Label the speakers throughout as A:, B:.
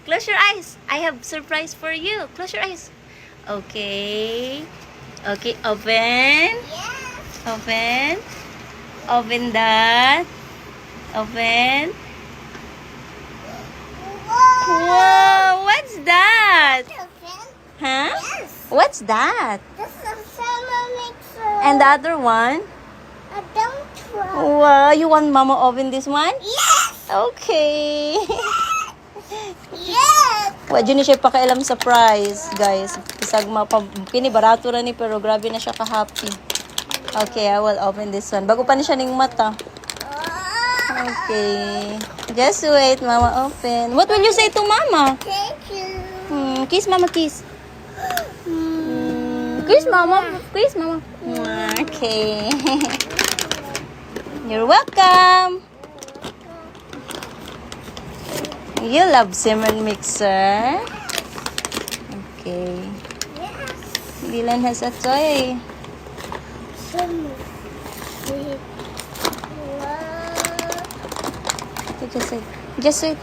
A: Close your eyes. I have surprise for you. Close your eyes. Okay. Okay, open.
B: Yes.
A: Open. Open that. Open. Whoa, what's that?
B: Open.
A: Huh?
B: Yes.
A: What's that?
B: This is summer mixer.
A: And the other one?
B: A dump truck.
A: Wow, you want Mama open this one?
B: Yes.
A: Okay.
B: Yes.
A: Wadyo ni siya pakialam sa prize, guys. Isag kini barato ra ni pero grabe na siya ka-happy. Okay, I will open this one. Bago pa ni siya ning mata. Okay. Just wait, Mama open. What will you say to Mama?
B: Thank you.
A: Kiss Mama, kiss. Kiss Mama. Kiss Mama. Okay. You're welcome. You love Simon mixer. Okay.
B: Yes.
A: Dylan has a toy.
B: Summer.
A: Okay, just wait. Just wait.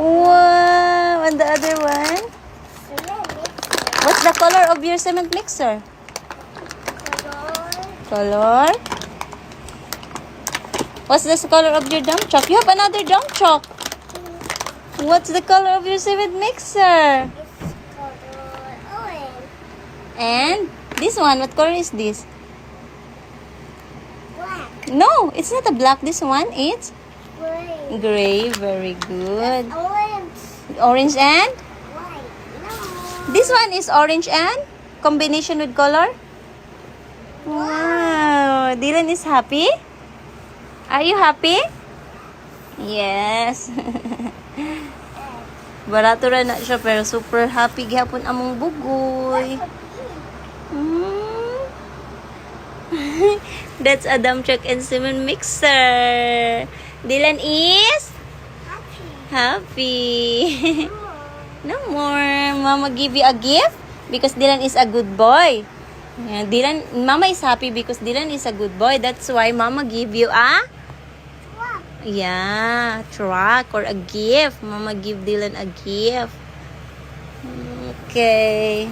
A: Wow. And the other one? What's the color of your cement mixer? Color? What's the color of your dump truck? You have another dump truck. What's the color of your cement mixer? And this one, what color is this?
B: Black.
A: No, it's not a black. This one, it's
B: Gray.
A: gray. Very good.
B: Orange.
A: Orange and?
B: White. No.
A: This one is orange and combination with color. Wow, Dylan is happy. Are you happy? Yes. Barato ra na siya pero super happy gihapon among bugoy. Mm. That's a dump truck and cement mixer. Dylan is happy. No more. Mama give you a gift because Dylan is a good boy. Yeah, Mama is happy because Dylan is a good boy. That's why Mama give you a truck or a gift. Mama give Dylan a gift. Okay.